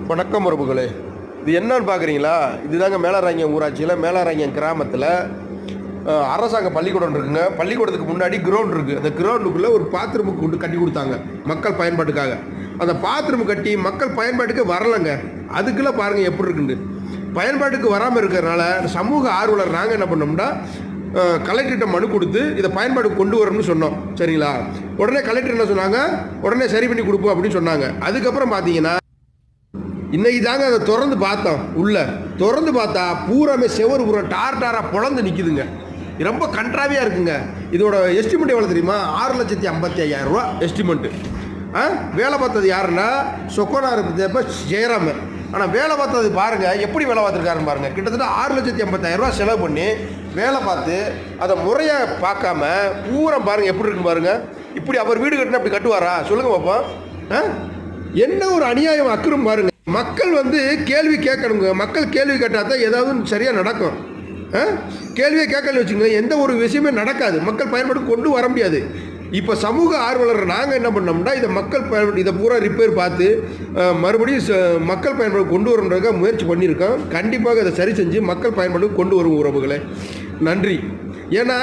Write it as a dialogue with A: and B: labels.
A: வணக்கம் உறவுகளே. இது என்னன்னு பார்க்குறீங்களா? இதுதாங்க மேலராங்கியம் ஊராட்சியில் மேலராங்கியம் கிராமத்தில் அரசாங்க பள்ளிக்கூடம் இருக்குங்க. பள்ளிக்கூடத்துக்கு முன்னாடி கிரவுண்ட் இருக்குது. அந்த கிரவுண்டுக்குள்ளே ஒரு பாத்ரூம் கொண்டு கட்டி கொடுத்தாங்க மக்கள் பயன்பாட்டுக்காக. அந்த பாத்ரூம் கட்டி மக்கள் பயன்பாட்டுக்கு வரலைங்க. அதுக்குள்ளே பாருங்கள் எப்படி இருக்குண்டு. பயன்பாட்டுக்கு வராமல் இருக்கிறதுனால சமூக ஆர்வலர் நாங்கள் என்ன பண்ணோம்னா கலெக்டர்கிட்ட மனு கொடுத்து இதை பயன்பாட்டுக்கு கொண்டு வரணும்னு சொன்னோம். சரிங்களா? உடனே கலெக்டர் என்ன சொன்னாங்க, உடனே சரி பண்ணி கொடுப்போம் அப்படின்னு சொன்னாங்க. அதுக்கப்புறம் பார்த்தீங்கன்னா இன்னைக்கு தாங்க அதை திறந்து பார்த்தோம். திறந்து பார்த்தா பூராமே செவரு பூரா டாராக பொழந்து நிற்குதுங்க. ரொம்ப கன்றாவியாக இருக்குங்க. இதோட எஸ்டிமேட் எவ்வளோ தெரியுமா? 6,55,000 ரூபா எஸ்டிமேட்டு. வேலை பார்த்தது யாருன்னா சொக்கனார் ஜெயராம. ஆனால் வேலை பார்த்தது பாருங்கள் எப்படி வேலை பார்த்துருக்காருன்னு பாருங்கள். கிட்டத்தட்ட 6,80,000 ரூபா செலவு பண்ணி வேலை பார்த்து அதை முறையாக பார்க்காம பூரா பாருங்கள் எப்படி இருக்குன்னு பாருங்கள். இப்படி அவர் வீடு கட்டினா அப்படி கட்டுவாரா? சொல்லுங்கள் பார்ப்போம். என்ன ஒரு அநியாயம் அக்கறம் பாருங்கள். மக்கள் கேள்வி கேட்கணுங்க. மக்கள் கேள்வி கேட்டால் தான் ஏதாவது சரியாக நடக்கும். கேள்வியை கேட்கலன்னு வச்சுக்கோங்க, எந்த ஒரு விஷயமே நடக்காது. மக்கள் பயன்பாடு கொண்டு வர முடியாது. இப்போ சமூக ஆர்வலர் நாங்கள் என்ன பண்ணோம்னா இதை பூரா ரிப்பேர் பார்த்து மறுபடியும் மக்கள் பயன்பாடு கொண்டு வரணுன்றதுக்காக முயற்சி பண்ணியிருக்கோம். கண்டிப்பாக இதை சரி செஞ்சு மக்கள் பயன்பாடு கொண்டு வரும் உறவுகளே. நன்றி. ஏன்னா